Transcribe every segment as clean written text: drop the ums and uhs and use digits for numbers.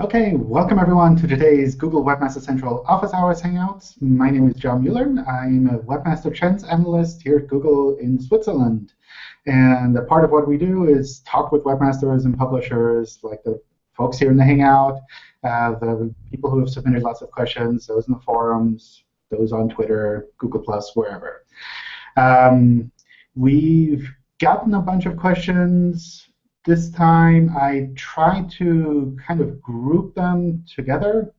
Okay, welcome everyone to today's Google Webmaster Central Office Hours Hangouts. My name is John Mueller. I'm a Webmaster Trends Analyst here at Google in Switzerland. And a part of what we do is talk with webmasters and publishers, like the folks here in the Hangout, the people who have submitted lots of questions, those in the forums, those on Twitter, Google+, wherever. We've gotten a bunch of questions. This time, I tried to kind of group them together.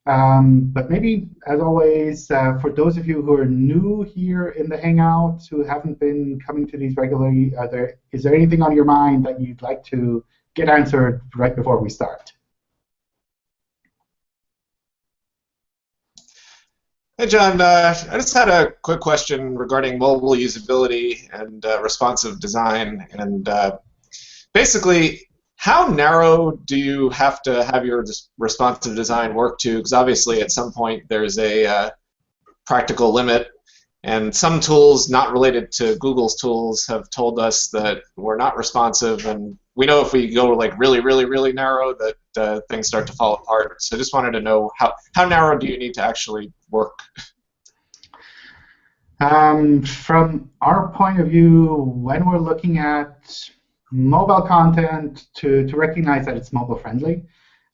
But maybe, as always, for those of you who are new here in the Hangouts, who haven't been coming to these regularly, is there anything on your mind that you'd like to get answered right before we start? Hey, John. I just had a quick question regarding mobile usability and responsive design. And basically, how narrow do you have to have your responsive design work to? Because obviously, at some point, there's a practical limit. And some tools not related to Google's tools have told us that we're not responsive. And we know if we go like really, really, really narrow that things start to fall apart. So I just wanted to know how narrow do you need to actually work? From our point of view, when we're looking at mobile content, to recognize that it's mobile friendly,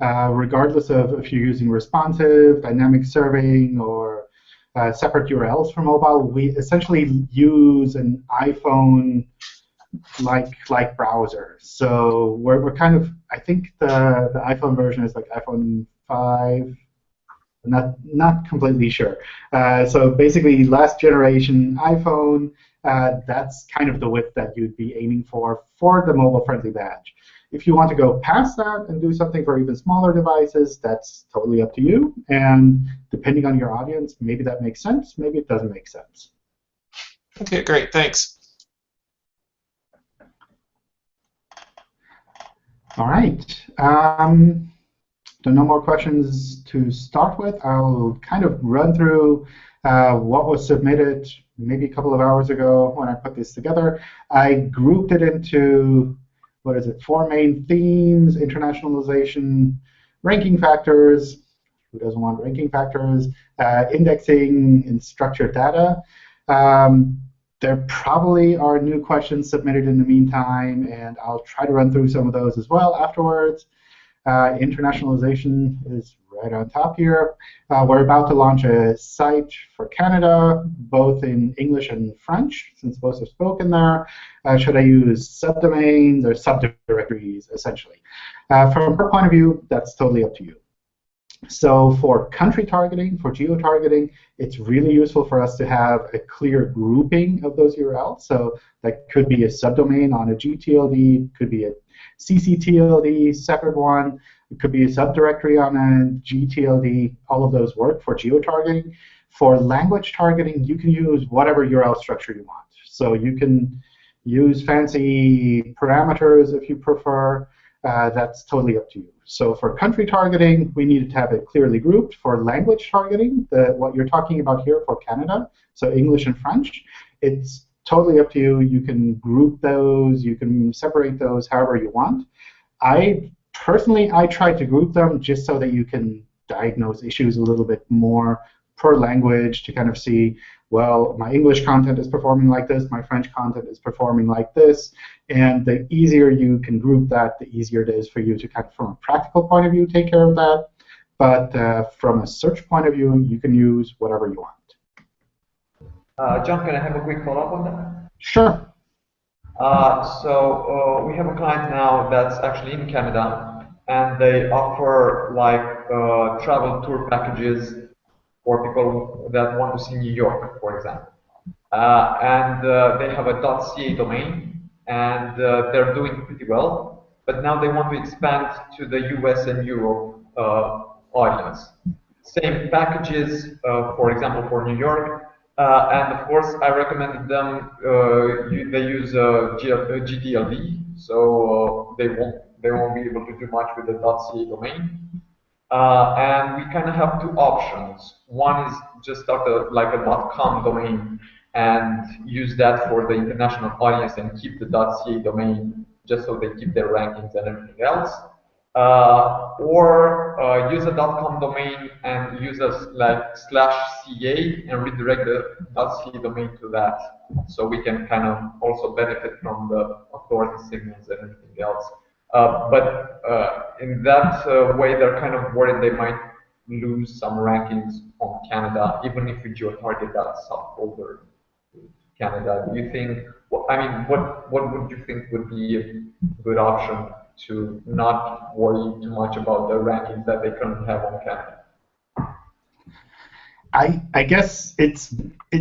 regardless of if you're using responsive, dynamic serving, or separate URLs for mobile, we essentially use an iPhone-like browser. So we're kind of, I think the iPhone version is like iPhone 5. I'm not completely sure. So basically, last generation iPhone, that's kind of the width that you'd be aiming for the mobile-friendly badge. If you want to go past that and do something for even smaller devices, that's totally up to you. And depending on your audience, maybe that makes sense, maybe it doesn't make sense. OK, great. Thanks. All right. So no more questions to start with. I'll kind of run through what was submitted maybe a couple of hours ago when I put this together. I grouped it into, 4 main themes: internationalization, ranking factors. Who doesn't want ranking factors? Indexing and structured data. There probably are new questions submitted in the meantime, and I'll try to run through some of those as well afterwards. Internationalization is right on top here. We're about to launch a site for Canada, both in English and French, since both are spoken there. Should I use subdomains or subdirectories, essentially? From her point of view, that's totally up to you. So for country targeting, for geo-targeting, it's really useful for us to have a clear grouping of those URLs. So that could be a subdomain on a gTLD, could be a ccTLD, separate one. It could be a subdirectory on a gTLD. All of those work for geo-targeting. For language targeting, you can use whatever URL structure you want. So you can use fancy parameters if you prefer. That's totally up to you. So for country targeting, we needed to have it clearly grouped. For language targeting, what you're talking about here for Canada, so English and French, it's totally up to you. You can group those. You can separate those however you want. Personally, I try to group them just so that you can diagnose issues a little bit more per language to kind of see, well, my English content is performing like this, my French content is performing like this. And the easier you can group that, the easier it is for you to kind of, from a practical point of view, take care of that. But from a search point of view, you can use whatever you want. John, can I have a quick follow-up on that? Sure. So we have a client now that's actually in Canada, and they offer like travel tour packages for people that want to see New York, for example. And they have a .ca domain, and they're doing pretty well. But now they want to expand to the US and Europe audience. Same packages, for example, for New York. And of course, I recommended them. They use gTLD, so they won't be able to do much with the .ca domain. And we kind of have 2 options. One is just start like a .com domain and use that for the international audience and keep the .ca domain just so they keep their rankings and everything else. or use a .com domain and use a /ca and redirect the .ca domain to that, so we can kind of also benefit from the authority signals and everything else. But in that way, they're kind of worried they might lose some rankings on Canada, even if you geotarget that subfolder to Canada. Do you think? I mean, what would you think would be a good option to not worry too much about the rankings that they currently have on Canada? I guess it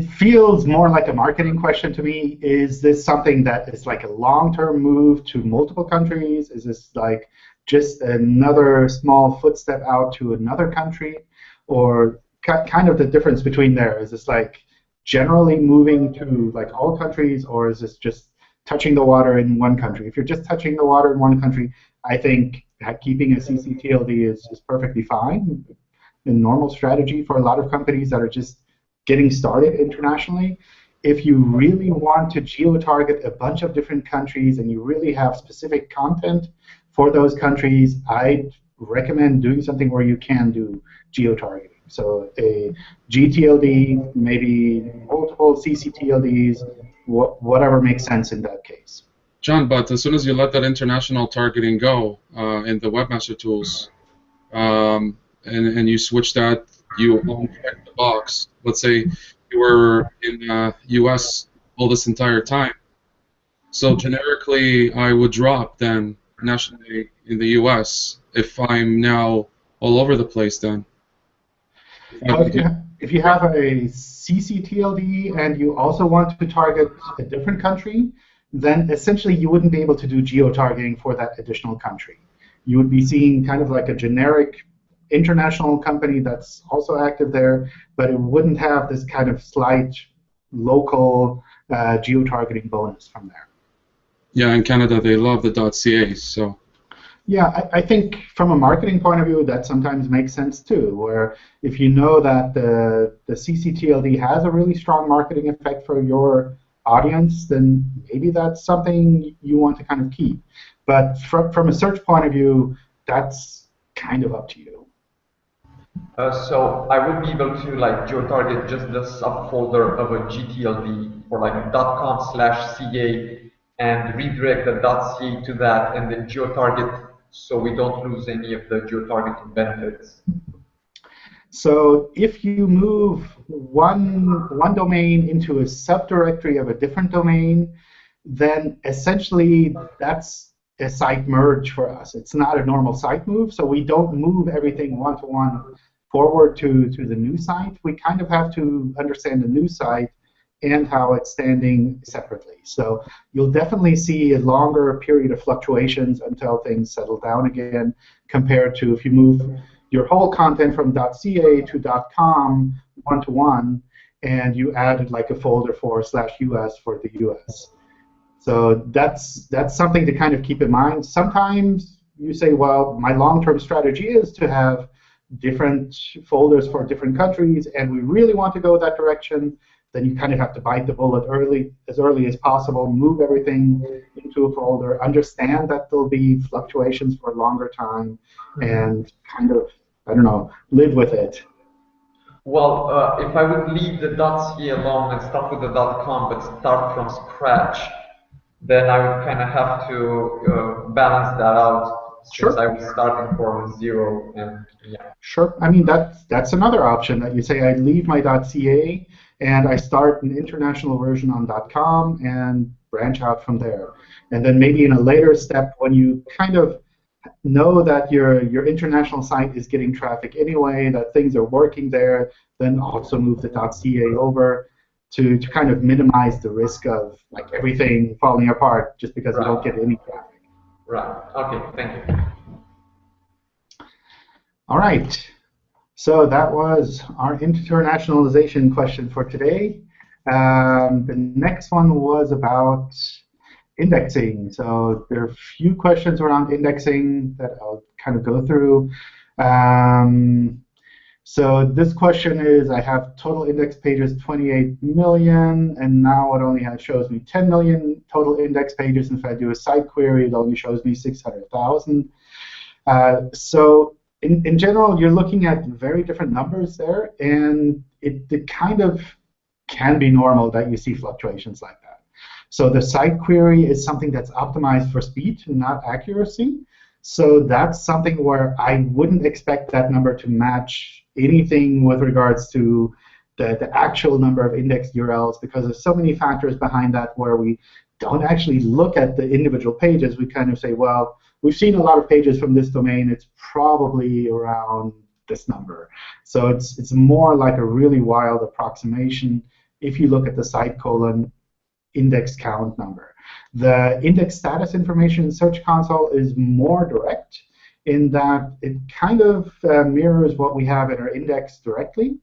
feels more like a marketing question to me. Is this something that is like a long-term move to multiple countries? Is this like just another small footstep out to another country? Or kind of the difference between there? Is this like generally moving to like all countries, or is this just touching the water in one country? If you're just touching the water in one country, I think keeping a CCTLD is perfectly fine. A normal strategy for a lot of companies that are just getting started internationally. If you really want to geo-target a bunch of different countries and you really have specific content for those countries, I'd recommend doing something where you can do geo-targeting. So a GTLD, maybe multiple CCTLDs, whatever makes sense in that case. John, but as soon as you let that international targeting go in the Webmaster tools, and you switch that, you uncheck the box. Let's say you were in US all this entire time. So generically, I would drop then nationally in the US if I'm now all over the place then. If you have a CCTLD and you also want to target a different country, then essentially you wouldn't be able to do geo-targeting for that additional country. You would be seeing kind of like a generic international company that's also active there, but it wouldn't have this kind of slight local geo-targeting bonus from there. Yeah, in Canada they love the .ca, so. Yeah, I think from a marketing point of view, that sometimes makes sense too, where if you know that the CCTLD has a really strong marketing effect for your audience, then maybe that's something you want to kind of keep. But from a search point of view, that's kind of up to you. So I would be able to like geo-target just the subfolder of a GTLD for like a .com/ca and redirect the .ca to that and then geo-target so we don't lose any of the geo-targeting benefits. So if you move one domain into a subdirectory of a different domain, then essentially that's a site merge for us. It's not a normal site move, so we don't move everything one-to-one forward to the new site. We kind of have to understand the new site and how it's standing separately. So you'll definitely see a longer period of fluctuations until things settle down again, compared to if you move your whole content from .ca to .com one-to-one, and you added like a folder for /US for the US. So that's something to kind of keep in mind. Sometimes you say, well, my long-term strategy is to have different folders for different countries, and we really want to go that direction. Then you kind of have to bite the bullet as early as possible, move everything into a folder, understand that there'll be fluctuations for a longer time, and kind of, I don't know, live with it. Well, if I would leave the .ca alone and start with the .com, but start from scratch, then I would kind of have to balance that out. Since Sure. I was starting from zero, and yeah. Sure. I mean, that's another option that you say I leave my .ca and I start an international version on .com and branch out from there. And then maybe in a later step, when you kind of know that your international site is getting traffic anyway, that things are working there, then also move the .ca over to kind of minimize the risk of like everything falling apart just because you don't get any traffic. Right. Okay. Thank you. All right. So that was our internationalization question for today. The next one was about indexing. So there are a few questions around indexing that I'll kind of go through. So this question is, I have total index pages 28 million, and now it only shows me 10 million total index pages. And if I do a site query, it only shows me 600,000. So in general, you're looking at very different numbers there, and it kind of can be normal that you see fluctuations like that. So the site query is something that's optimized for speed, not accuracy. So that's something where I wouldn't expect that number to match anything with regards to the actual number of indexed URLs, because there's so many factors behind that where we don't actually look at the individual pages. We kind of say, well, we've seen a lot of pages from this domain. It's probably around this number. So it's more like a really wild approximation if you look at the site colon index count number. The index status information in Search Console is more direct in that it kind of mirrors what we have in our index directly.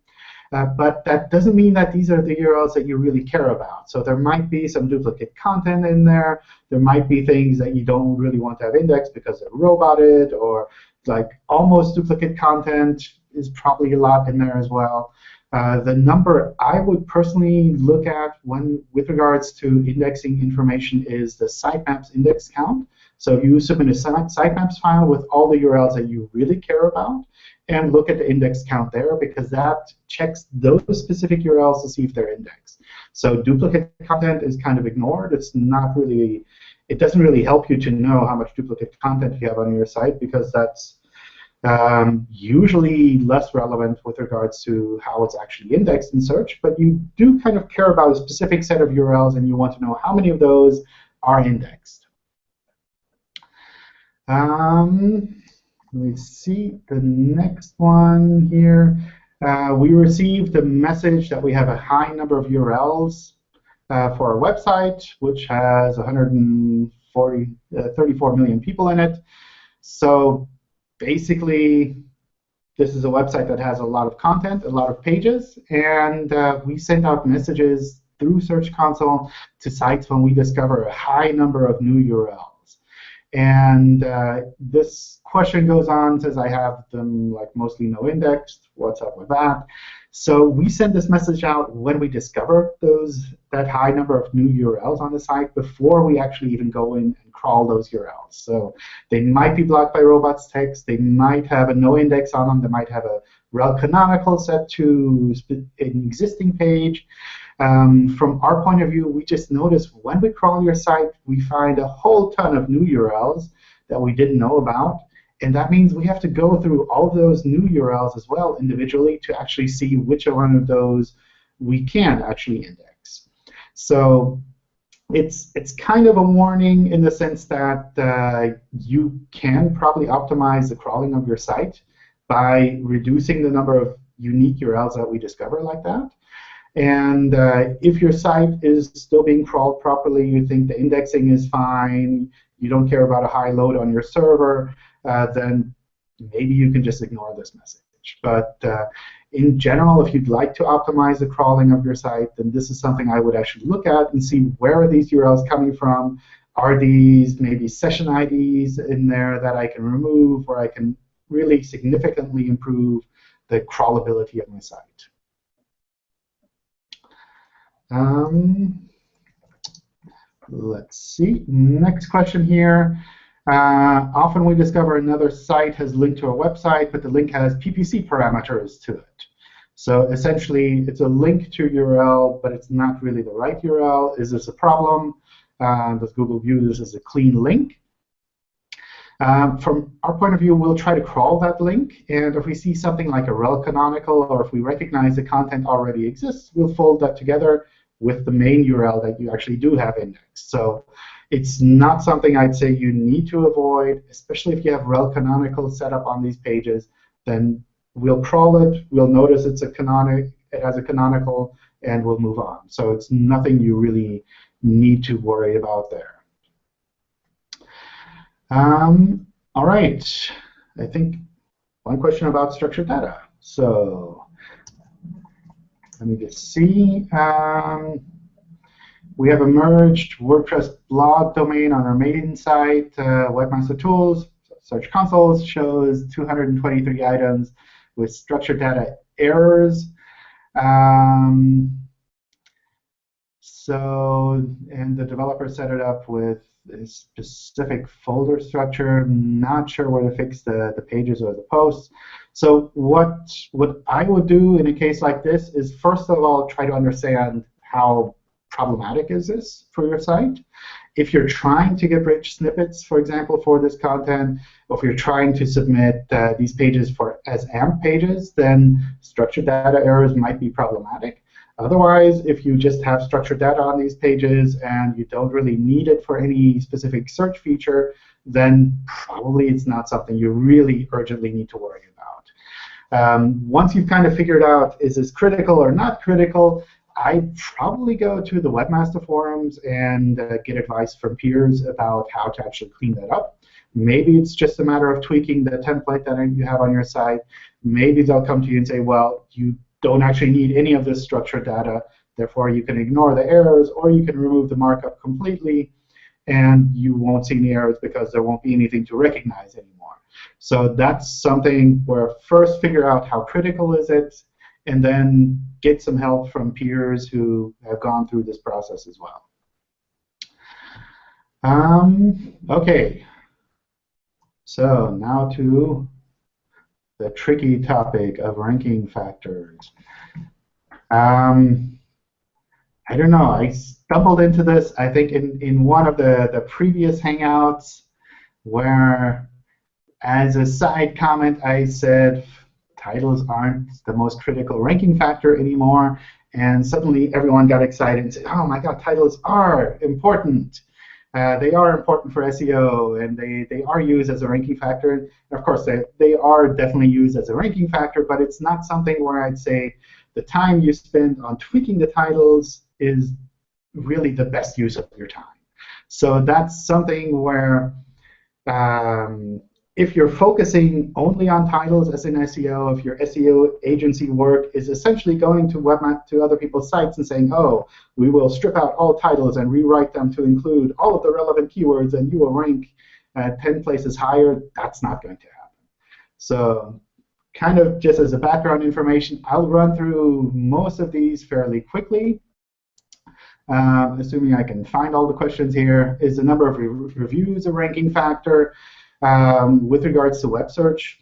But that doesn't mean that these are the URLs that you really care about. So there might be some duplicate content in there. There might be things that you don't really want to have indexed because they're roboted, or like almost duplicate content is probably a lot in there as well. The number I would personally look at with regards to indexing information is the sitemaps index count. So you submit a sitemaps file with all the URLs that you really care about, and look at the index count there, because that checks those specific URLs to see if they're indexed. So duplicate content is kind of ignored. It's not really, it doesn't really help you to know how much duplicate content you have on your site, because that's usually less relevant with regards to how it's actually indexed in search. But you do kind of care about a specific set of URLs, and you want to know how many of those are indexed. Let's see the next one here. We received a message that we have a high number of URLs for our website, which has 34 million people in it. So basically, this is a website that has a lot of content, a lot of pages, and we send out messages through Search Console to sites when we discover a high number of new URLs. And this question goes on, says I have them like mostly no indexed. What's up with that? So we send this message out when we discover that high number of new URLs on the site, before we actually even go in and crawl those URLs. So they might be blocked by robots text. They might have a no index on them. They might have a rel canonical set to an existing page. From our point of view, we just notice when we crawl your site, we find a whole ton of new URLs that we didn't know about. And that means we have to go through all of those new URLs as well individually to actually see which one of those we can actually index. So it's kind of a warning in the sense that you can probably optimize the crawling of your site by reducing the number of unique URLs that we discover like that. And if your site is still being crawled properly, you think the indexing is fine, you don't care about a high load on your server, then maybe you can just ignore this message. But in general, if you'd like to optimize the crawling of your site, then this is something I would actually look at and see where are these URLs coming from. Are these maybe session IDs in there that I can remove, or I can really significantly improve the crawlability of my site? Let's see. Next question here. Often we discover another site has linked to a website, but the link has PPC parameters to it. So essentially, it's a link to URL, but it's not really the right URL. Is this a problem? Does Google view this as a clean link? From our point of view, we'll try to crawl that link. And if we see something like a rel canonical, or if we recognize the content already exists, we'll fold that together with the main URL that you actually do have indexed. So it's not something I'd say you need to avoid, especially if you have rel canonical set up on these pages. Then we'll crawl it, we'll notice it has a canonical, and we'll move on. So it's nothing you really need to worry about there. All right, I think one question about structured data. So let me just see. We have a merged WordPress blog domain on our main site, Webmaster Tools. Search Console shows 223 items with structured data errors. And the developer set it up with a specific folder structure. Not sure where to fix the pages or the posts. So what I would do in a case like this is, first of all, try to understand how problematic is this for your site. If you're trying to get rich snippets, for example, for this content, or if you're trying to submit these pages as AMP pages, then structured data errors might be problematic. Otherwise, if you just have structured data on these pages and you don't really need it for any specific search feature, then probably it's not something you really urgently need to worry about. Once you've kind of figured out, is this critical or not critical, I'd probably go to the Webmaster forums and get advice from peers about how to actually clean that up. Maybe it's just a matter of tweaking the template that you have on your site. Maybe they'll come to you and say, well, you don't actually need any of this structured data, therefore you can ignore the errors, or you can remove the markup completely, and you won't see any errors because there won't be anything to recognize anymore. So that's something where first figure out how critical is it, and then get some help from peers who have gone through this process as well. OK, so now to the tricky topic of ranking factors. I don't know. I stumbled into this, I think, in one of the previous Hangouts, where as a side comment I said titles aren't the most critical ranking factor anymore, and suddenly everyone got excited and said, oh my god, titles are important. They are important for SEO, and they are used as a ranking factor. And of course, they are definitely used as a ranking factor, but it's not something where I'd say the time you spend on tweaking the titles is really the best use of your time. So that's something where if you're focusing only on titles as in SEO, if your SEO agency work is essentially going to other people's sites and saying, oh, we will strip out all titles and rewrite them to include all of the relevant keywords, and you will rank 10 places higher, that's not going to happen. So kind of just as a background information, I'll run through most of these fairly quickly. Assuming I can find all the questions here. Is the number of reviews a ranking factor? With regards to web search,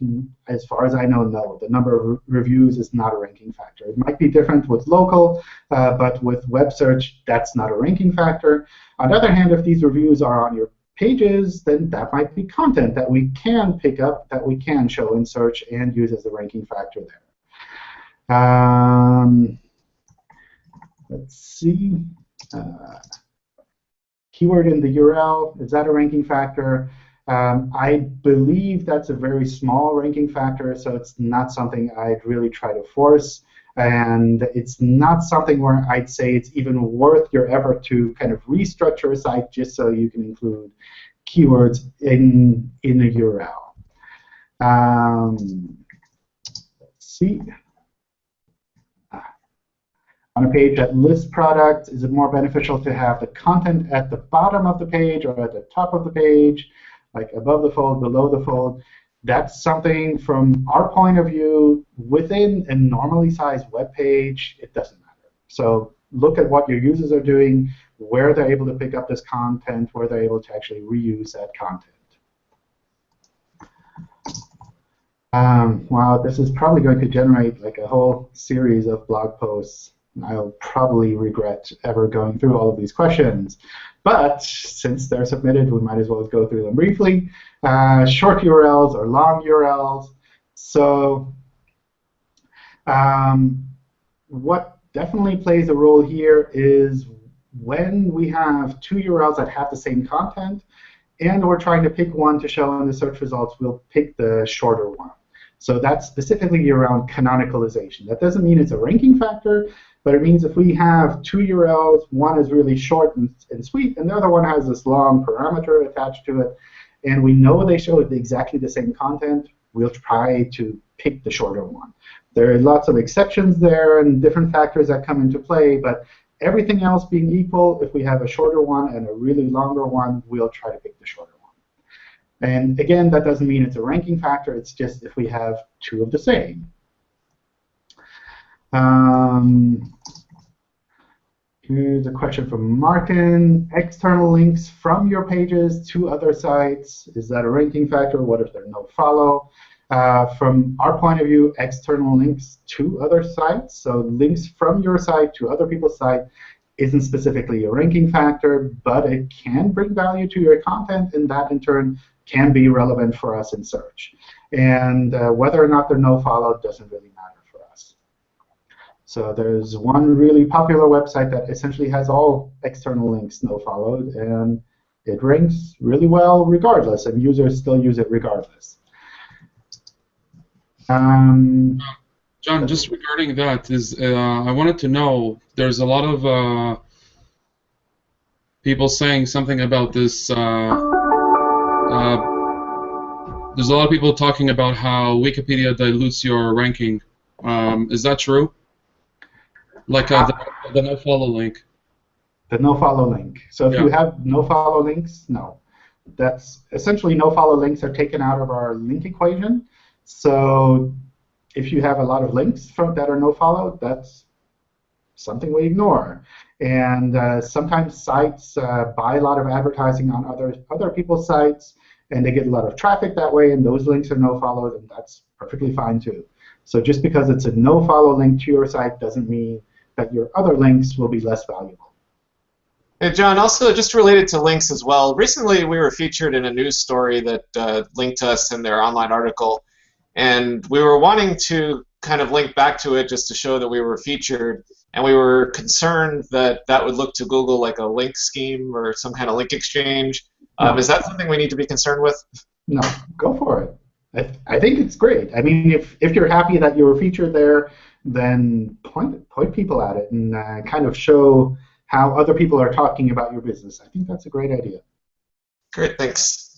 as far as I know, no. The number of reviews is not a ranking factor. It might be different with local, but with web search, that's not a ranking factor. On the other hand, if these reviews are on your pages, then that might be content that we can pick up, that we can show in search and use as a ranking factor there. Let's see. Keyword in the URL, is that a ranking factor? I believe that's a very small ranking factor, so it's not something I'd really try to force. And it's not something where I'd say it's even worth your effort to kind of restructure a site just so you can include keywords in a URL. Let's see. On a page that lists products, is it more beneficial to have the content at the bottom of the page or at the top of the page, like above the fold, below the fold? That's something from our point of view, within a normally sized web page, it doesn't matter. So look at what your users are doing, where they're able to pick up this content, where they're able to actually reuse that content. Wow, this is probably going to generate like a whole series of blog posts. I'll probably regret ever going through all of these questions. But since they're submitted, we might as well go through them briefly. Short URLs or long URLs. So what definitely plays a role here is when we have two URLs that have the same content, and we're trying to pick one to show in the search results, we'll pick the shorter one. So that's specifically around canonicalization. That doesn't mean it's a ranking factor, but it means if we have two URLs, one is really short and sweet, and the other one has this long parameter attached to it, and we know they show exactly the same content, we'll try to pick the shorter one. There are lots of exceptions there and different factors that come into play, but everything else being equal, if we have a shorter one and a really longer one, we'll try to pick the shorter one. And again, that doesn't mean it's a ranking factor. It's just if we have two of the same. Here's a question from Martin. External links from your pages to other sites, is that a ranking factor? What if they're no follow? From our point of view, external links to other sites, so links from your site to other people's site, isn't specifically a ranking factor, but it can bring value to your content, and that in turn can be relevant for us in search. And whether or not they're no follow doesn't really matter for us. So there's one really popular website that essentially has all external links no followed, and it ranks really well regardless, and users still use it regardless. John, just regarding that, I wanted to know, there's a lot of people saying something about this. There's a lot of people talking about how Wikipedia dilutes your ranking. Is that true? Like the no-follow link. The no-follow link. So if you have no-follow links, no. That's essentially no-follow links are taken out of our link equation. So if you have a lot of links that are no-follow, that's something we ignore. And sometimes sites buy a lot of advertising on other people's sites, and they get a lot of traffic that way, and those links are no-follow, and that's perfectly fine too. So just because it's a no-follow link to your site doesn't mean that your other links will be less valuable. Hey, John, also just related to links as well, recently we were featured in a news story that linked us in their online article. And we were wanting to kind of link back to it just to show that we were featured, and we were concerned that that would look to Google like a link scheme or some kind of link exchange. Is that something we need to be concerned with? No, go for it. I think it's great. I mean, if you're happy that you were featured there, then point people at it and kind of show how other people are talking about your business. I think that's a great idea. Great, thanks.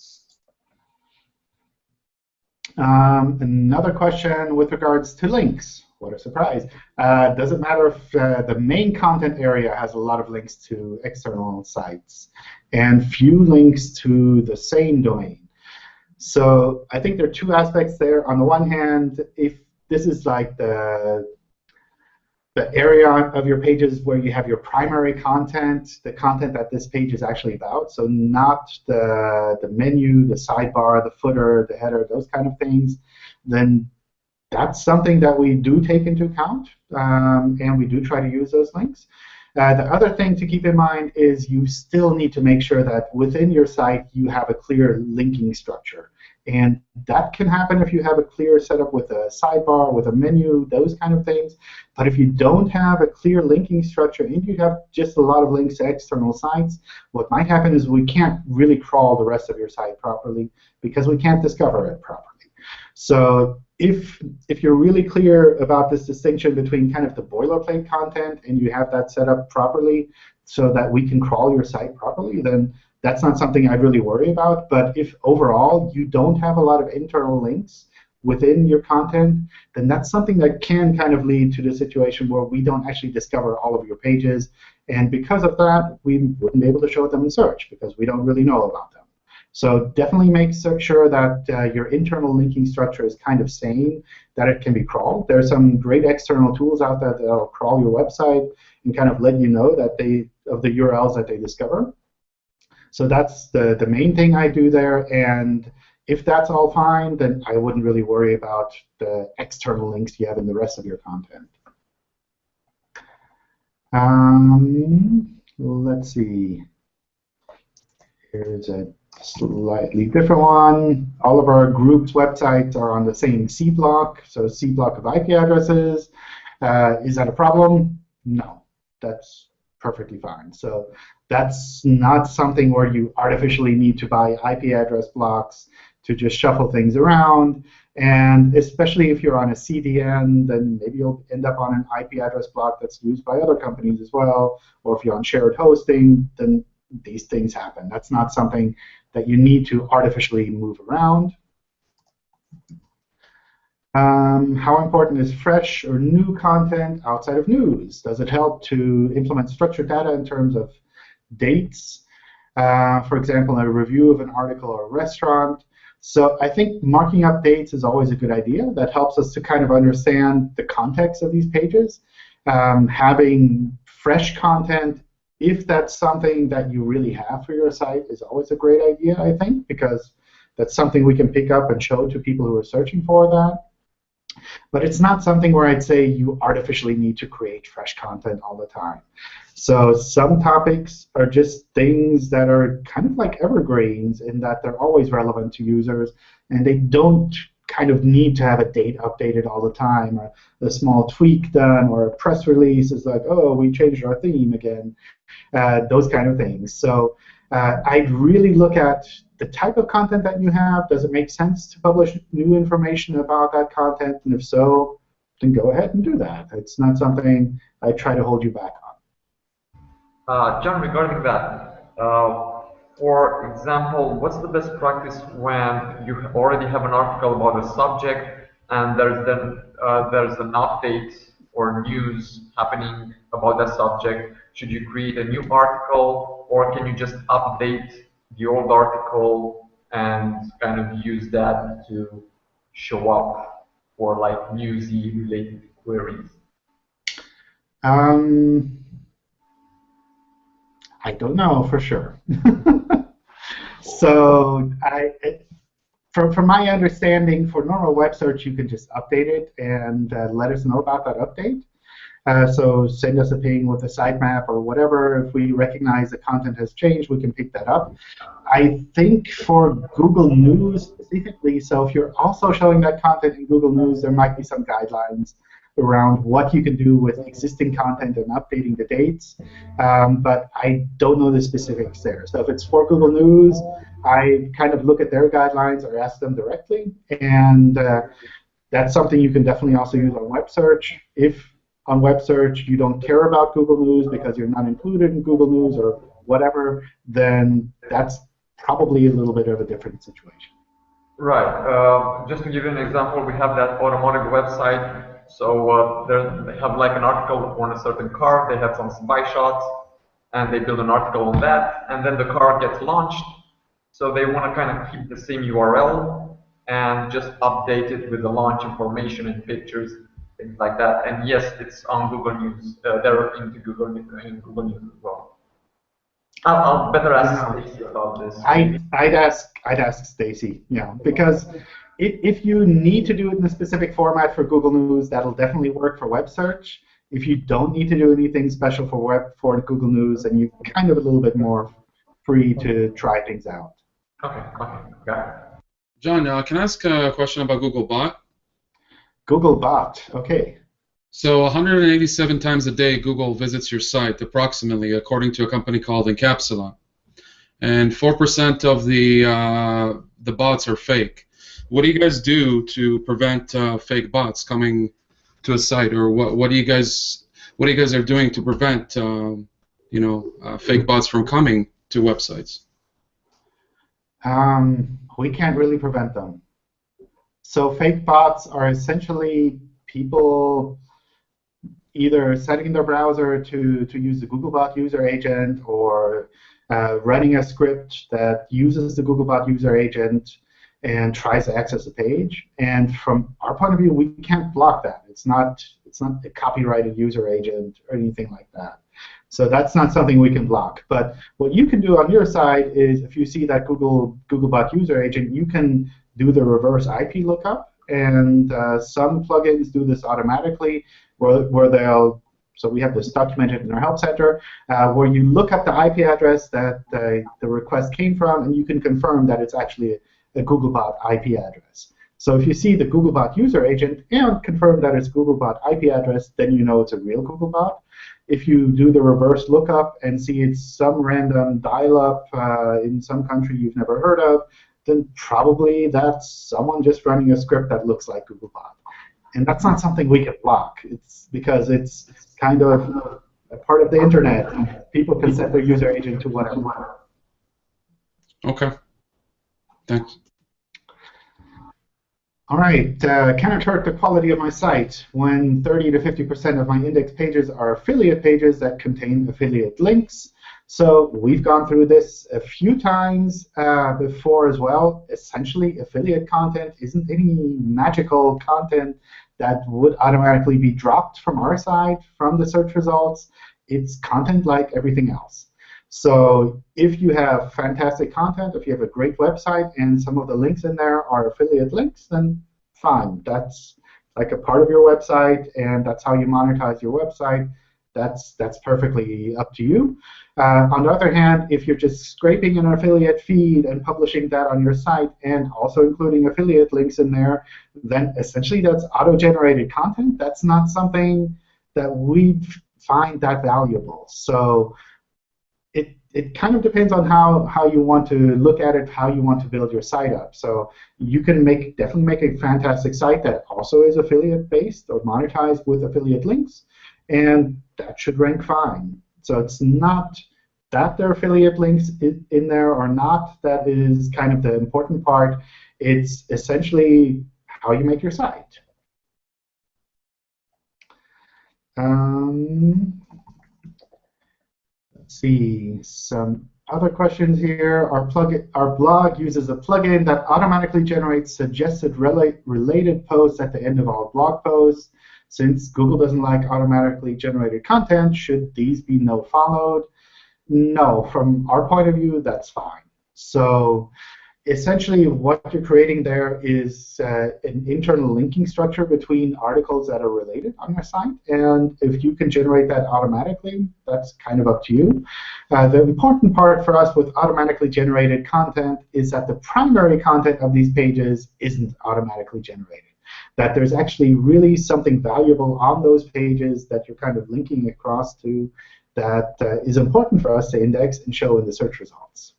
Another question with regards to links. What a surprise. Does it matter if the main content area has a lot of links to external sites and few links to the same domain? So I think there are two aspects there. On the one hand, if this is like the area of your pages where you have your primary content, the content that this page is actually about, so not the menu, the sidebar, the footer, the header, those kind of things, then that's something that we do take into account, and we do try to use those links. The other thing to keep in mind is you still need to make sure that within your site you have a clear linking structure. And that can happen if you have a clear setup with a sidebar, with a menu, those kind of things. But if you don't have a clear linking structure and you have just a lot of links to external sites, what might happen is we can't really crawl the rest of your site properly because we can't discover it properly. So if you're really clear about this distinction between kind of the boilerplate content and you have that set up properly so that we can crawl your site properly, then that's not something I'd really worry about. But if overall you don't have a lot of internal links within your content, then that's something that can kind of lead to the situation where we don't actually discover all of your pages. And because of that, we wouldn't be able to show them in search because we don't really know about them. So definitely make sure that your internal linking structure is kind of sane, that it can be crawled. There are some great external tools out there that will crawl your website and kind of let you know that of the URLs that they discover. So that's the main thing I do there. And if that's all fine, then I wouldn't really worry about the external links you have in the rest of your content. Let's see. Here's a slightly different one. All of our groups' websites are on the same C block, so C block of IP addresses. Is that a problem? No, that's perfectly fine. So that's not something where you artificially need to buy IP address blocks to just shuffle things around. And especially if you're on a CDN, then maybe you'll end up on an IP address block that's used by other companies as well. Or if you're on shared hosting, then these things happen. That's not something that you need to artificially move around. How important is fresh or new content outside of news? Does it help to implement structured data in terms of dates? For example, a review of an article or a restaurant. So I think marking up dates is always a good idea. That helps us to kind of understand the context of these pages. Having fresh content if that's something that you really have for your site, is always a great idea, I think, because that's something we can pick up and show to people who are searching for that. But it's not something where I'd say you artificially need to create fresh content all the time. So some topics are just things that are kind of like evergreens in that they're always relevant to users, and they don't kind of need to have a date updated all the time, or a small tweak done, or a press release is like, oh, we changed our theme again, those kind of things. So I'd really look at the type of content that you have. Does it make sense to publish new information about that content? And if so, then go ahead and do that. It's not something I try to hold you back on. John, regarding that, for example, what's the best practice when you already have an article about a subject and there's an update or news happening about that subject? Should you create a new article, or can you just update the old article and kind of use that to show up for like newsy related queries? I don't know for sure. So from my understanding, for normal web search, you can just update it and let us know about that update. So send us a ping with a sitemap or whatever. If we recognize the content has changed, we can pick that up. I think for Google News specifically, so if you're also showing that content in Google News, there might be some guidelines around what you can do with existing content and updating the dates. But I don't know the specifics there. So if it's for Google News, I kind of look at their guidelines or ask them directly. And that's something you can definitely also use on web search. If on web search you don't care about Google News because you're not included in Google News or whatever, then that's probably a little bit of a different situation. Right. Just to give you an example, we have that automotive website. So they have like an article on a certain car. They have some spy shots, and they build an article on that. And then the car gets launched. So they want to kind of keep the same URL and just update it with the launch information and pictures, things like that. And yes, it's on Google News. They're into Google News as well. I'll better ask Stacy about this. I'd ask Stacy, because if you need to do it in a specific format for Google News, that'll definitely work for web search. If you don't need to do anything special for Google News, then you're kind of a little bit more free to try things out. Okay, got it. John, can I ask a question about Googlebot? Googlebot, okay. So 187 times a day, Google visits your site, approximately, according to a company called Encapsula. And 4% of the bots are fake. What do you guys do to prevent fake bots coming to a site, or what do you guys are doing to prevent fake bots from coming to websites? We can't really prevent them. So fake bots are essentially people either setting their browser to use the Googlebot user agent, or running a script that uses the Googlebot user agent and tries to access a page. And from our point of view, we can't block that. It's not a copyrighted user agent or anything like that. So that's not something we can block. But what you can do on your side is, if you see that Googlebot user agent, you can do the reverse IP lookup. And some plugins do this automatically, where they'll, so we have this documented in our help center, where you look up the IP address that the request came from, and you can confirm that it's actually a Googlebot IP address. So if you see the Googlebot user agent and confirm that it's Googlebot IP address, then you know it's a real Googlebot. If you do the reverse lookup and see it's some random dial-up in some country you've never heard of, then probably that's someone just running a script that looks like Googlebot. And that's not something we can block. It's because it's kind of a part of the internet. People can set their user agent to whatever. Okay. Thanks. All right. Can I chart the quality of my site when 30 to 50% of my index pages are affiliate pages that contain affiliate links? So we've gone through this a few times before as well. Essentially, affiliate content isn't any magical content that would automatically be dropped from our side from the search results. it's content like everything else. So if you have fantastic content, if you have a great website, and some of the links in there are affiliate links, then fine. That's like a part of your website, and that's how you monetize your website. That's perfectly up to you. On the other hand, if you're just scraping an affiliate feed and publishing that on your site and also including affiliate links in there, then essentially that's auto-generated content. That's not something that we find that valuable. So it kind of depends on how you want to look at it, how you want to build your site up. So you can definitely make a fantastic site that also is affiliate-based or monetized with affiliate links, and that should rank fine. So it's not that there are affiliate links in there or not that is kind of the important part. It's essentially how you make your site. Let's see, some other questions here. Our blog uses a plugin that automatically generates suggested related posts at the end of all blog posts. Since Google doesn't like automatically generated content, should these be no-followed? No, from our point of view, that's fine. So essentially what you're creating there is an internal linking structure between articles that are related on your site. And if you can generate that automatically, that's kind of up to you. The important part for us with automatically generated content is that the primary content of these pages isn't automatically generated. That there's actually really something valuable on those pages that you're kind of linking across to that is important for us to index and show in the search results.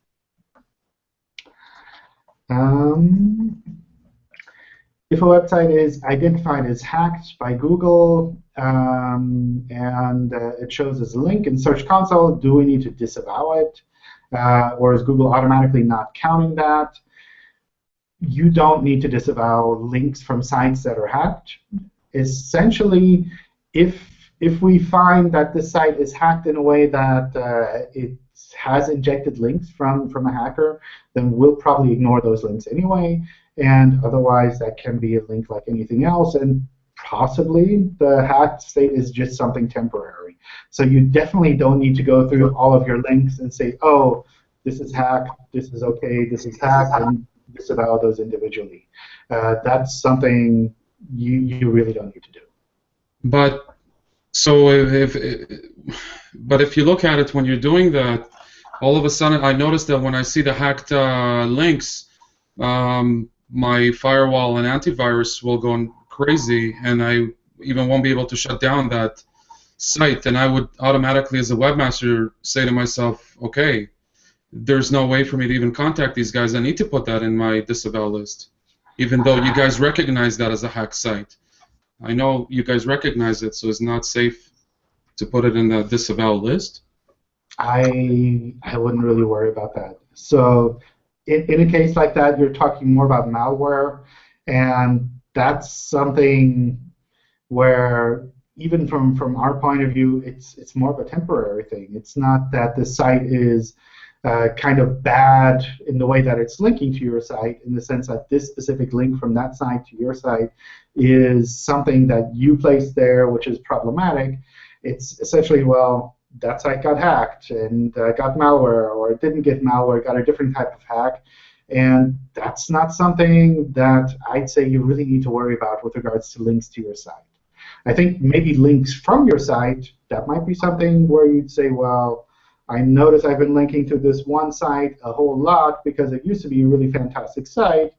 If a website is identified as hacked by Google and it shows as a link in Search Console, do we need to disavow it? Or is Google automatically not counting that? You don't need to disavow links from sites that are hacked. Essentially, if we find that this site is hacked in a way that it has injected links from a hacker, then we'll probably ignore those links anyway. And otherwise, that can be a link like anything else. And possibly the hacked state is just something temporary. So you definitely don't need to go through all of your links and say, oh, this is hacked, this is OK, this is hacked, and disavow those individually. That's something you really don't need to do. But so if you look at it when you're doing that, all of a sudden I noticed that when I see the hacked links, my firewall and antivirus will go crazy, and I even won't be able to shut down that site. And I would automatically, as a webmaster, say to myself, okay, there's no way for me to even contact these guys. I need to put that in my disavow list, even though you guys recognize that as a hacked site. I know you guys recognize it, so it's not safe to put it in the disavow list. I wouldn't really worry about that. So in a case like that, you're talking more about malware, and that's something where even from our point of view, it's more of a temporary thing. It's not that the site is kind of bad in the way that it's linking to your site, in the sense that this specific link from that site to your site is something that you placed there, which is problematic. It's essentially, well, that site got hacked and got malware, or it didn't get malware, got a different type of hack. And that's not something that I'd say you really need to worry about with regards to links to your site. I think maybe links from your site, that might be something where you'd say, well, I notice I've been linking to this one site a whole lot because it used to be a really fantastic site,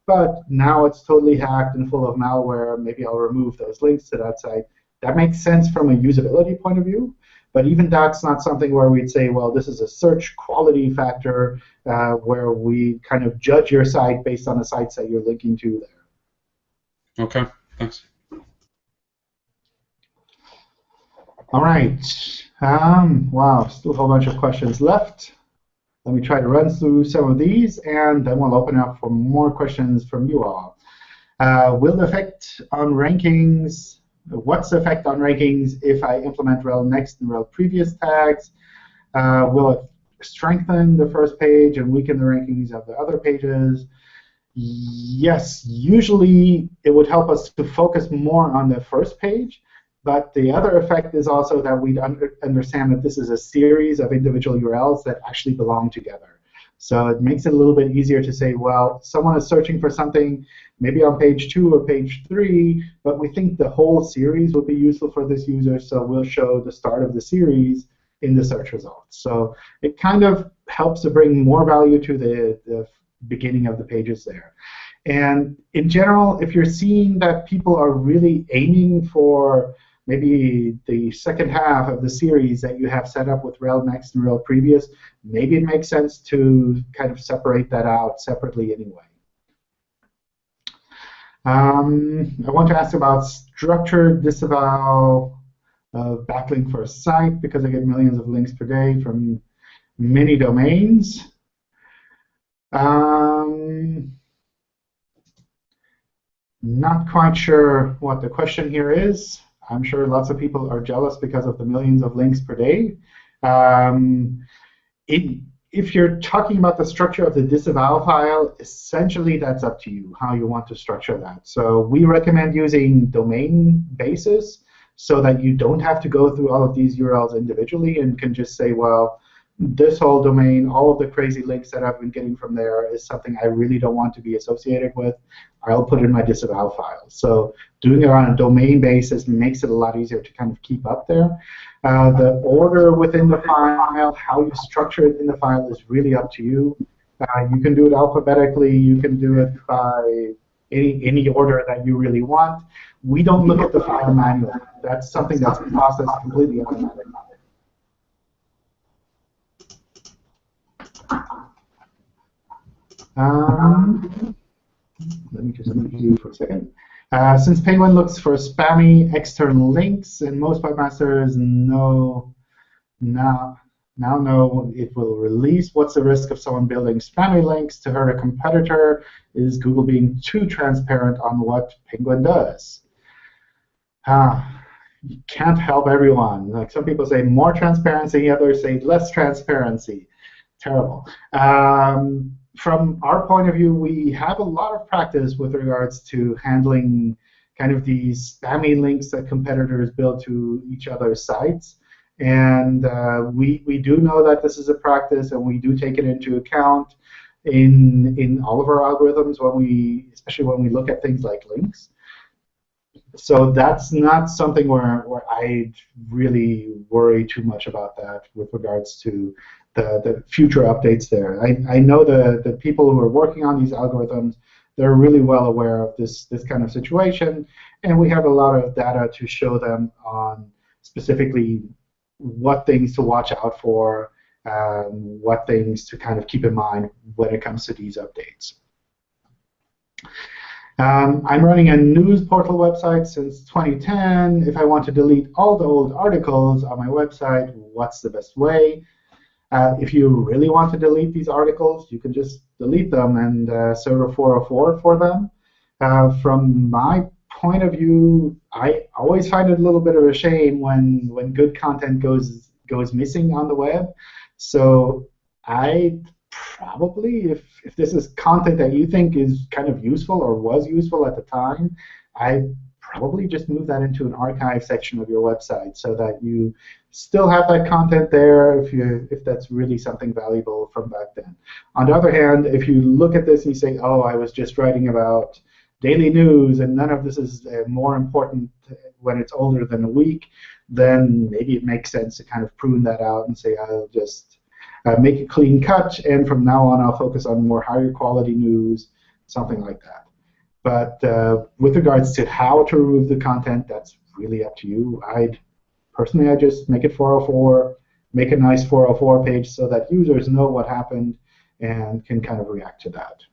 but now it's totally hacked and full of malware. Maybe I'll remove those links to that site. That makes sense from a usability point of view, but even that's not something where we'd say, well, this is a search quality factor where we kind of judge your site based on the sites that you're linking to there. Okay, thanks. All right. Wow, still a whole bunch of questions left. Let me try to run through some of these, and then we'll open up for more questions from you all. Will the effect on rankings, what's the effect on rankings if I implement rel next and rel previous tags? Will it strengthen the first page and weaken the rankings of the other pages? Yes, usually it would help us to focus more on the first page But the other effect is also that we understand that this is a series of individual URLs that actually belong together. So it makes it a little bit easier to say, well, someone is searching for something maybe on page 2 or page 3, but we think the whole series would be useful for this user, so we'll show the start of the series in the search results. So it kind of helps to bring more value to the beginning of the pages there. And in general, if you're seeing that people are really aiming for maybe the second half of the series that you have set up with rel next and rel previous, maybe it makes sense to kind of separate that out separately anyway. I want to ask about structured disavow backlink for a site because I get millions of links per day from many domains. Not quite sure what the question here is. I'm sure lots of people are jealous because of the millions of links per day. If you're talking about the structure of the disavow file, essentially that's up to you, how you want to structure that. So we recommend using domain bases so that you don't have to go through all of these URLs individually and can just say, well, this whole domain, all of the crazy links that I've been getting from there is something I really don't want to be associated with. I'll put in my disavow file. So doing it on a domain basis makes it a lot easier to kind of keep up there. The order within the file, how you structure it in the file is really up to you. You can do it alphabetically. You can do it by any order that you really want. We don't look at the file manually. That's something that's processed completely automatically. Let me just review for a second. Since Penguin looks for spammy external links, and most webmasters now know it will release, what's the risk of someone building spammy links to hurt a competitor? Is Google being too transparent on what Penguin does? You can't help everyone. Like some people say more transparency, others say less transparency. Terrible. From our point of view, we have a lot of practice with regards to handling kind of these spammy links that competitors build to each other's sites. And we do know that this is a practice, and we do take it into account in all of our algorithms, especially when we look at things like links. So that's not something where I really worry too much about that with regards to the future updates there. I know the people who are working on these algorithms, they're really well aware of this kind of situation, and we have a lot of data to show them on specifically what things to watch out for, what things to kind of keep in mind when it comes to these updates. I'm running a news portal website since 2010. If I want to delete all the old articles on my website, what's the best way? If you really want to delete these articles, you can just delete them and serve a 404 for them. From my point of view, I always find it a little bit of a shame when good content goes missing on the web. So I probably, if this is content that you think is kind of useful or was useful at the time, I probably just move that into an archive section of your website so that you still have that content there if that's really something valuable from back then. On the other hand, if you look at this and you say, oh, I was just writing about daily news and none of this is more important when it's older than a week, then maybe it makes sense to kind of prune that out and say, I'll just make a clean cut, and from now on I'll focus on more higher quality news, something like that. But with regards to how to remove the content, that's really up to you. Personally, I just make it 404, make a nice 404 page so that users know what happened and can kind of react to that.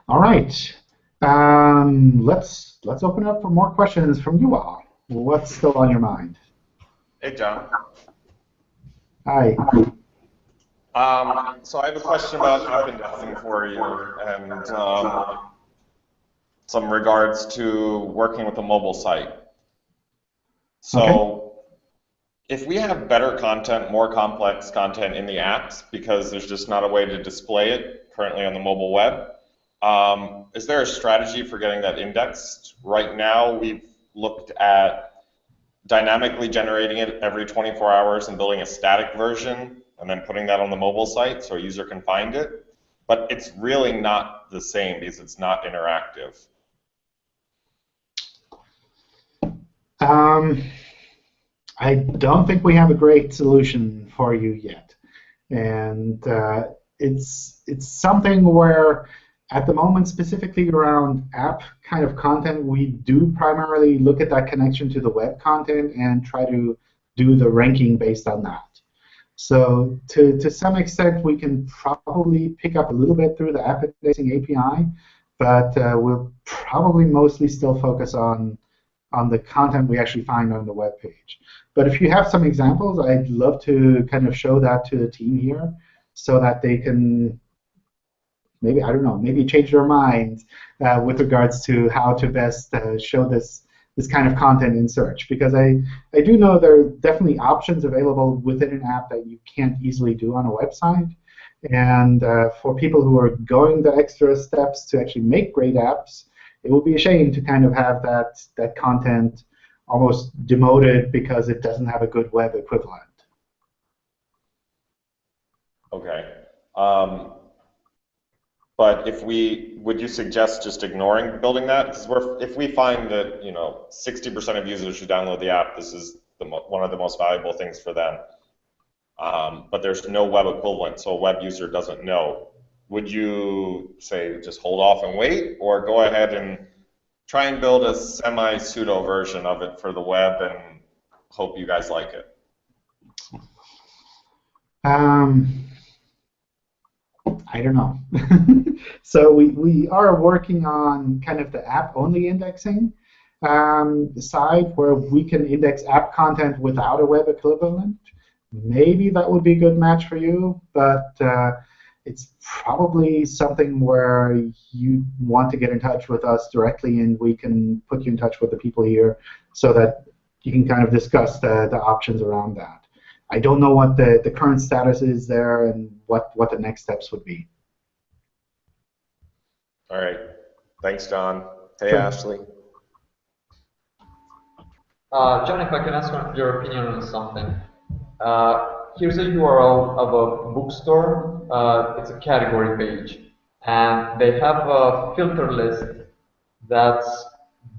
All right, let's open up for more questions from you all. What's still on your mind? Hey, John. Hi. So I have a question about app indexing for you, and some regards to working with a mobile site. So if we have better content, more complex content in the apps, because there's just not a way to display it currently on the mobile web, Is there a strategy for getting that indexed? Right now, we've looked at dynamically generating it every 24 hours and building a static version and then putting that on the mobile site so a user can find it. But it's really not the same because it's not interactive. I don't think we have a great solution for you yet. And it's something where, at the moment, specifically around app kind of content, we do primarily look at that connection to the web content and try to do the ranking based on that. So to some extent, we can probably pick up a little bit through the app indexing API, but we'll probably mostly still focus on the content we actually find on the web page. But if you have some examples, I'd love to kind of show that to the team here so that they can maybe, I don't know, maybe change their minds with regards to how to best show this kind of content in search. Because I do know there are definitely options available within an app that you can't easily do on a website. And for people who are going the extra steps to actually make great apps, it would be a shame to kind of have that content almost demoted because it doesn't have a good web equivalent. Okay. But would you suggest just ignoring building that? Because if we find that 60% of users who download the app, this is one of the most valuable things for them, but there's no web equivalent, so a web user doesn't know. Would you say just hold off and wait, or go ahead and try and build a semi-pseudo version of it for the web and hope you guys like it? I don't know. So we are working on kind of the app-only indexing side where we can index app content without a web equivalent. Maybe that would be a good match for you, but it's probably something where you want to get in touch with us directly, and we can put you in touch with the people here so that you can kind of discuss the options around that. I don't know what the current status is there and what the next steps would be. All right. Thanks, John. Hey, Sure. Ashley. John, if I can ask your opinion on something. Here's a URL of a bookstore. It's a category page. And they have a filter list that's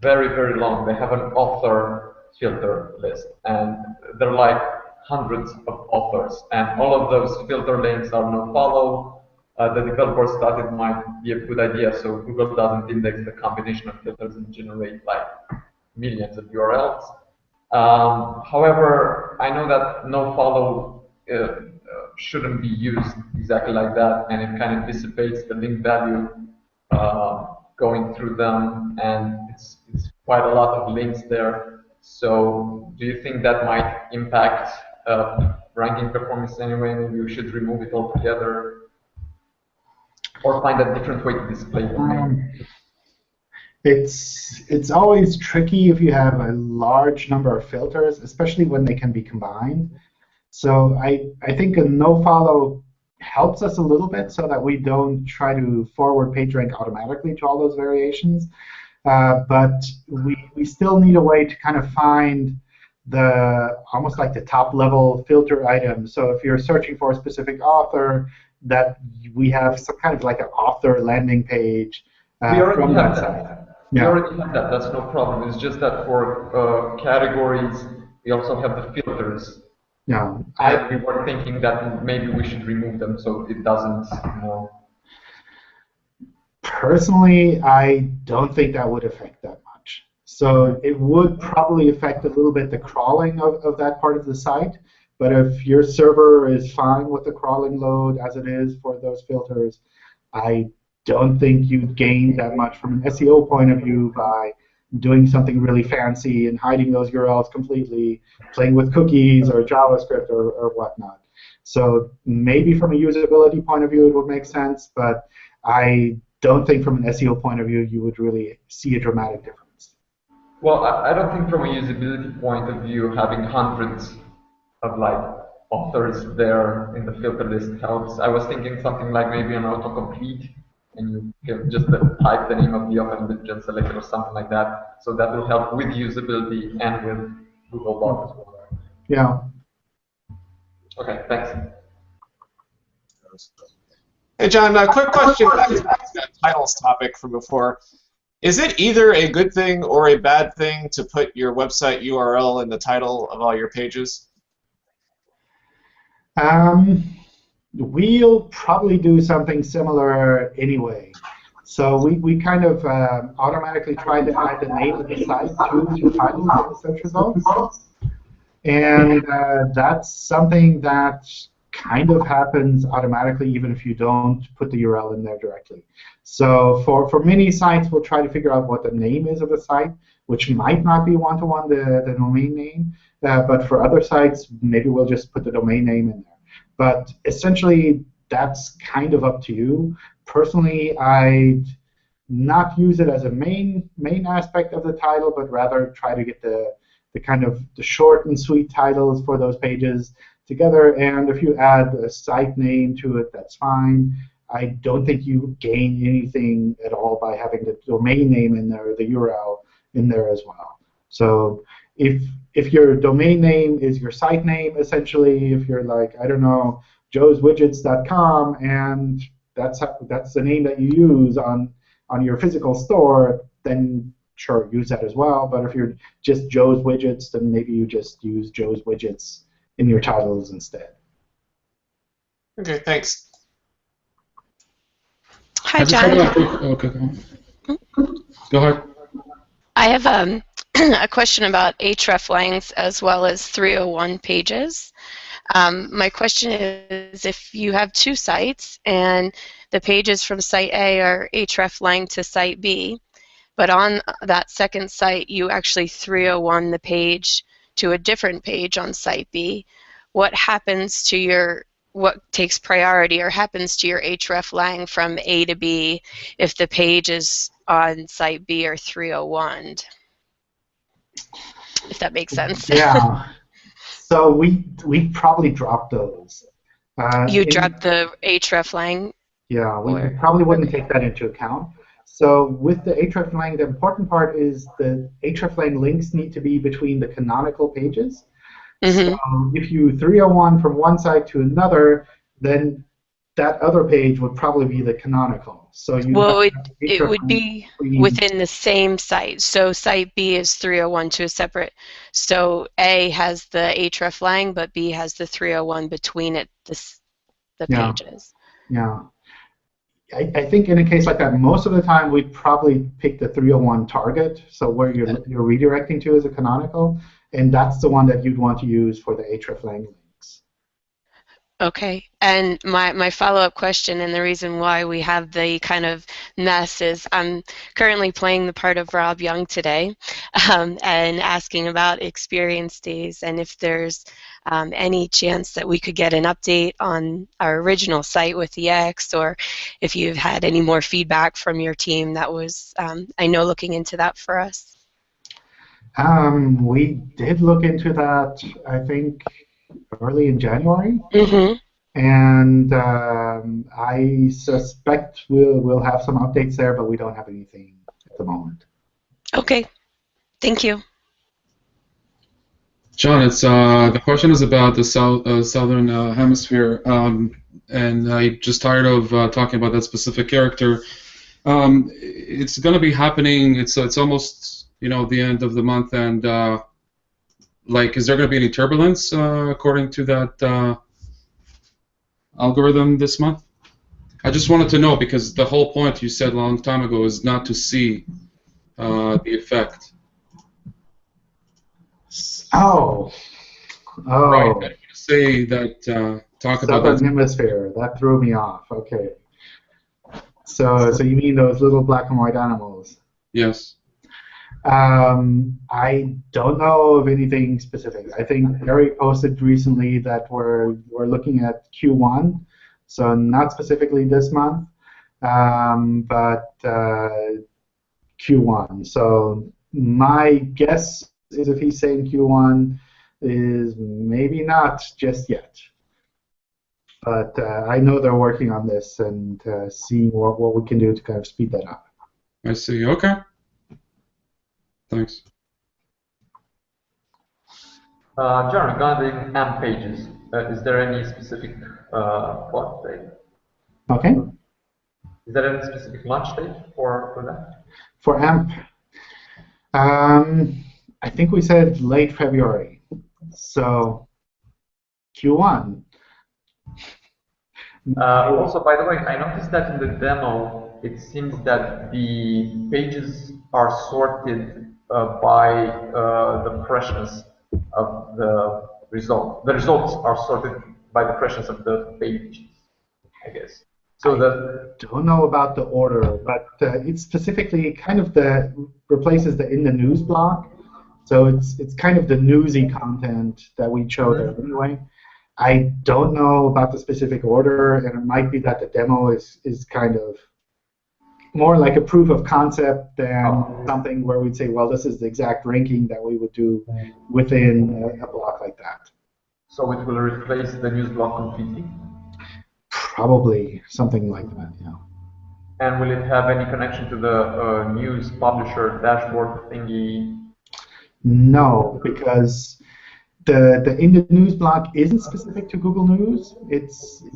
very, very long. They have an author filter list. And they're like hundreds of authors. And all of those filter links are nofollow. The developers thought it might be a good idea, so Google doesn't index the combination of filters and generate like millions of URLs. However, I know that nofollow shouldn't be used exactly like that, and it kind of dissipates the link value going through them, and it's quite a lot of links there. So do you think that might impact ranking performance anyway? Maybe we should remove it altogether, or find a different way to display them? It's always tricky if you have a large number of filters, especially when they can be combined. So I think a nofollow helps us a little bit so that we don't try to forward PageRank automatically to all those variations. But we still need a way to kind of find almost like the top level filter items. So if you're searching for a specific author, that we have some kind of like an author landing page from that site. We already have that. That's no problem. It's just that for categories, we also have the filters. Yeah. And we were thinking that maybe we should remove them so it doesn't, Personally, I don't think that would affect that much. So it would probably affect a little bit the crawling of that part of the site. But if your server is fine with the crawling load as it is for those filters, I don't think you'd gain that much from an SEO point of view by doing something really fancy and hiding those URLs completely, playing with cookies or JavaScript or whatnot. So maybe from a usability point of view it would make sense, but I don't think from an SEO point of view you would really see a dramatic difference. Well, I don't think from a usability point of view having hundreds of like authors there in the filter list helps. I was thinking something like maybe an autocomplete and you can just type the name of the open and select it or something like that. So that will help with usability and with Google Docs as well. Yeah. Okay, thanks. Hey, John, a quick question back to that titles topic from before. Is it either a good thing or a bad thing to put your website URL in the title of all your pages? We'll probably do something similar anyway. So we kind of automatically try to add the name of the site to the titles of the search results. And that's something that kind of happens automatically even if you don't put the URL in there directly. So for many sites, we'll try to figure out what the name is of the site, which might not be one-to-one the domain name. But for other sites, maybe we'll just put the domain name in there. But essentially, that's kind of up to you. Personally, I'd not use it as a main aspect of the title, but rather try to get the kind of the short and sweet titles for those pages together. And if you add a site name to it, that's fine. I don't think you gain anything at all by having the domain name in there, the URL in there as well. So if your domain name is your site name, essentially, if you're like, I don't know, joeswidgets.com, and that's the name that you use on your physical store, then sure, use that as well. But if you're just Joe's Widgets, then maybe you just use Joe's Widgets in your titles instead. Okay, thanks. Hi, John. Okay, go ahead. I have a question about hreflangs as well as 301 pages. My question is, if you have two sites and the pages from site A are hreflang to site B, but on that second site you actually 301 the page to a different page on site B, what happens to what takes priority or happens to your hreflang from A to B if the pages on site B are 301? If that makes sense. Yeah. So we probably dropped those. You dropped the hreflang? Yeah, we probably wouldn't take that into account. So with the hreflang, the important part is the hreflang links need to be between the canonical pages. So if you 301 from one site to another, then that other page would probably be the canonical. So it would be within the same site. So site B is 301 to a separate. So A has the hreflang, but B has the 301 between it, the pages. Yeah. I think in a case like that, most of the time we'd probably pick the 301 target, so where you're redirecting to is a canonical, and that's the one that you'd want to use for the hreflang links. Okay, and my follow-up question, and the reason why we have the kind of mess is I'm currently playing the part of Rob Young today, and asking about experience days, and if there's any chance that we could get an update on our original site with the X, or if you've had any more feedback from your team. That was, I know, looking into that for us. We did look into that, I think, early in January. And I suspect we'll have some updates there, but we don't have anything at the moment. Okay, thank you. John, it's the question is about the southern hemisphere, and I'm just tired of talking about that specific character. It's going to be happening. It's almost the end of the month, and like, is there going to be any turbulence according to that algorithm this month? I just wanted to know, because the whole point you said a long time ago is not to see the effect. Oh. Right. I want to say that. Talk about Southern Hemisphere. That threw me off. Okay. So you mean those little black and white animals? Yes. I don't know of anything specific. I think Gary posted recently that we're looking at Q1, so not specifically this month, but Q1. So my guess is, if he's saying Q1, is maybe not just yet. But I know they're working on this and seeing what we can do to kind of speed that up. I see. Okay. Thanks. John, regarding AMP pages, is there any specific plot stage? Okay. Is there any specific launch stage for that? For AMP, I think we said late February. So Q1. Also, by the way, I noticed that in the demo, it seems that the pages are sorted by the freshness of the result. The results are sorted by the freshness of the pages, I guess. So don't know about the order, but it's specifically kind of replaces the in the news block. So it's kind of the newsy content that we show there anyway. I don't know about the specific order, and it might be that the demo is kind of more like a proof of concept than something where we'd say, well, this is the exact ranking that we would do within a block like that. So it will replace the news block completely? Probably something like that, yeah. And will it have any connection to the news publisher dashboard thingy? No, because the in the news block isn't specific to Google News. It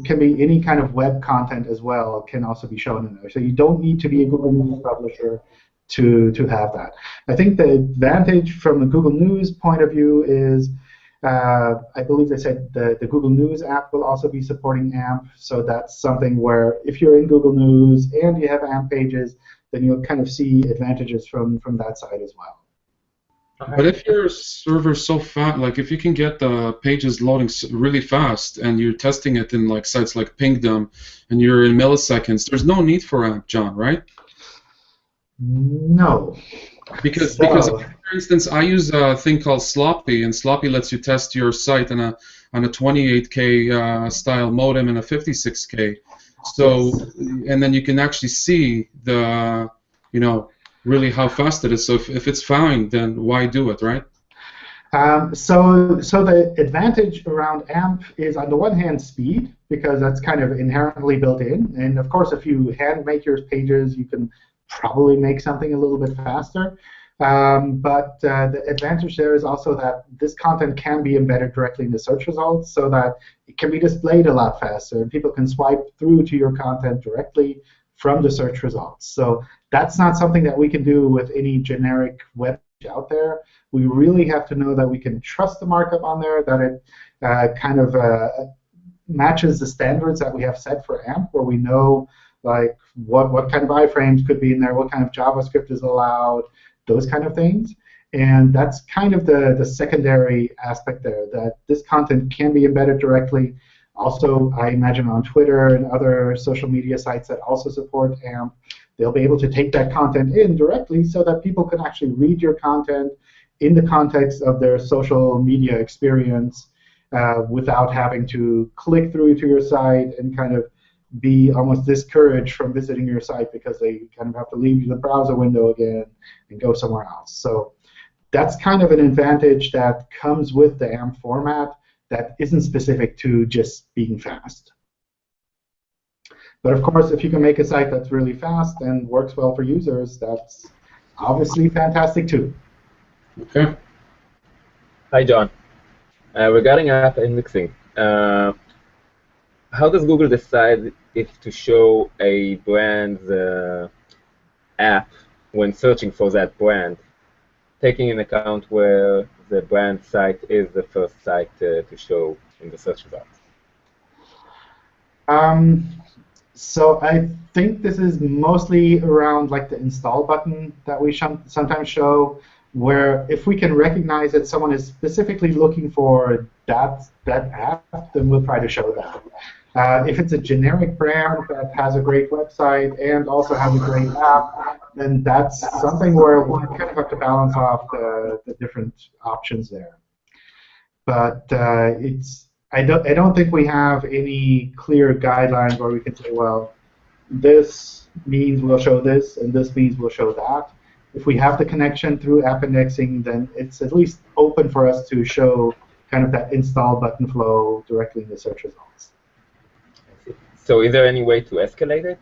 can be any kind of web content as well. It can also be shown in there. So you don't need to be a Google News publisher to have that. I think the advantage from a Google News point of view is, I believe they said the Google News app will also be supporting AMP. So that's something where if you're in Google News and you have AMP pages, then you'll kind of see advantages from that side as well. Okay. But if your server's so fast, like if you can get the pages loading really fast and you're testing it in like sites like Pingdom and you're in milliseconds, there's no need for AMP, John, right? No. Because for instance, I use a thing called Sloppy, and Sloppy lets you test your site on a 28K style modem and a 56K. So, and then you can actually see the, really how fast it is. So if it's fine, then why do it, right? So the advantage around AMP is, on the one hand, speed, because that's kind of inherently built in. And of course, if you hand make your pages, you can probably make something a little bit faster. But the advantage there is also that this content can be embedded directly in the search results so that it can be displayed a lot faster, and people can swipe through to your content directly from the search results. So that's not something that we can do with any generic web page out there. We really have to know that we can trust the markup on there, that it kind of matches the standards that we have set for AMP, where we know like what kind of iframes could be in there, what kind of JavaScript is allowed, those kind of things. And that's kind of the secondary aspect there, that this content can be embedded directly. Also, I imagine on Twitter and other social media sites that also support AMP, they'll be able to take that content in directly so that people can actually read your content in the context of their social media experience without having to click through to your site and kind of be almost discouraged from visiting your site because they kind of have to leave the browser window again and go somewhere else. So that's kind of an advantage that comes with the AMP format that isn't specific to just being fast. But of course, if you can make a site that's really fast and works well for users, that's obviously fantastic too. Okay. Hi, John. Regarding app indexing, how does Google decide if to show a brand's app when searching for that brand, taking into account where the brand site is the first site to show in the search results? So I think this is mostly around like the install button that we sometimes show, where if we can recognize that someone is specifically looking for that app, then we'll try to show that. If it's a generic brand that has a great website and also has a great app, then that's something where we kind of have to balance off the different options there. But I don't think we have any clear guidelines where we can say, well, this means we'll show this, and this means we'll show that. If we have the connection through app indexing, then it's at least open for us to show kind of that install button flow directly in the search results. So is there any way to escalate it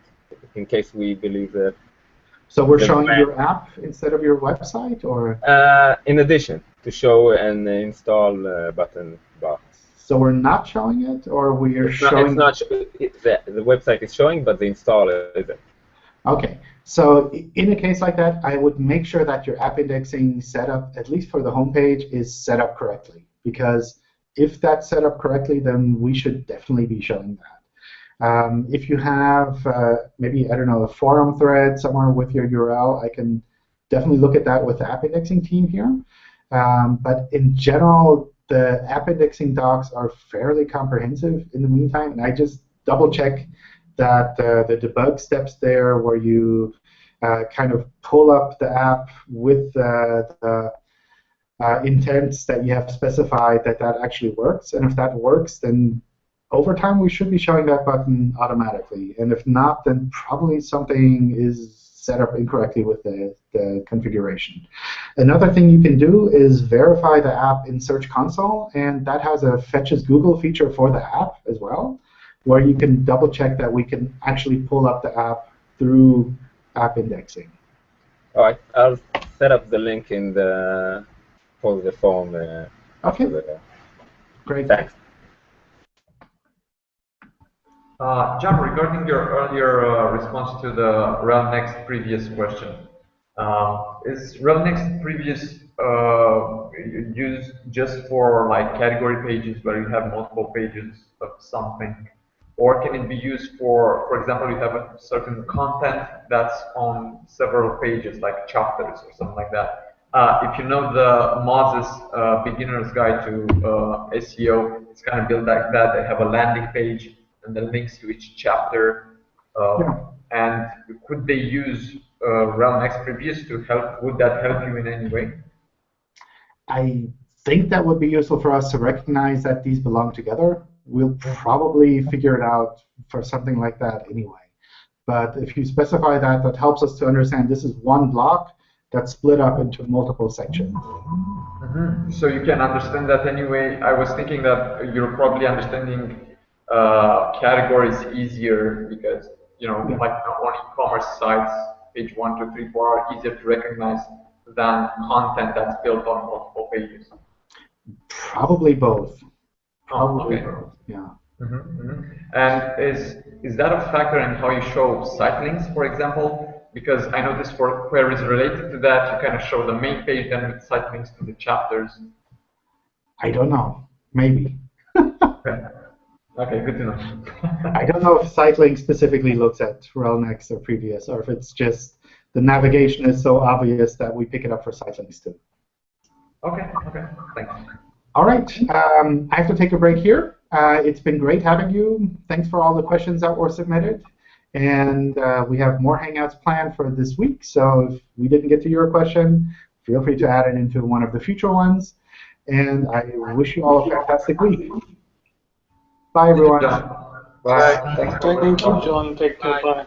in case we believe that? So we're showing your app instead of your website, or? In addition, to show an install button box. So we're not showing it, or we're showing? The website is showing, but the installer isn't. Okay. So in a case like that, I would make sure that your app indexing setup, at least for the homepage, is set up correctly. Because if that's set up correctly, then we should definitely be showing that. If you have maybe, I don't know, a forum thread somewhere with your URL, I can definitely look at that with the app indexing team here. But in general, the app indexing docs are fairly comprehensive in the meantime. And I just double check that the debug steps there, where you kind of pull up the app with the intents that you have specified, that actually works. And if that works, then over time we should be showing that button automatically. And if not, then probably something is set up incorrectly with the configuration. Another thing you can do is verify the app in Search Console, and that has a Fetches Google feature for the app as well, where you can double check that we can actually pull up the app through app indexing. All right, I'll set up the link in for the form. Okay. Great. Thanks. John, regarding your earlier response to the rel next previous question, is rel next previous used just for like category pages where you have multiple pages of something? Or can it be used for example, you have a certain content that's on several pages, like chapters or something like that? If you know the Moses Beginner's Guide to SEO, it's kind of built like that. They have a landing page and the links to each chapter. And could they use rel next previous to help? Would that help you in any way? I think that would be useful for us to recognize that these belong together. We'll probably figure it out for something like that anyway. But if you specify that, that helps us to understand this is one block that's split up into multiple sections. Mm-hmm. So you can understand that anyway. I was thinking that you're probably understanding categories easier because, you know, like on e-commerce sites, page 1, 2, 3, 4 are easier to recognize than content that's built on multiple pages. Probably both. Probably okay. both. Yeah. Mm-hmm, mm-hmm. And is that a factor in how you show site links, for example? Because I noticed for queries related to that, you kind of show the main page then with site links to the chapters. I don't know. Maybe. Okay, good to know. I don't know if site link specifically looks at rel next or previous, or if it's just the navigation is so obvious that we pick it up for site links too. Okay, thanks. All right, I have to take a break here. It's been great having you. Thanks for all the questions that were submitted. And we have more Hangouts planned for this week. So if we didn't get to your question, feel free to add it into one of the future ones. And I wish you all a fantastic week. Bye, everyone. Bye. Thank you, John. Take care. Bye.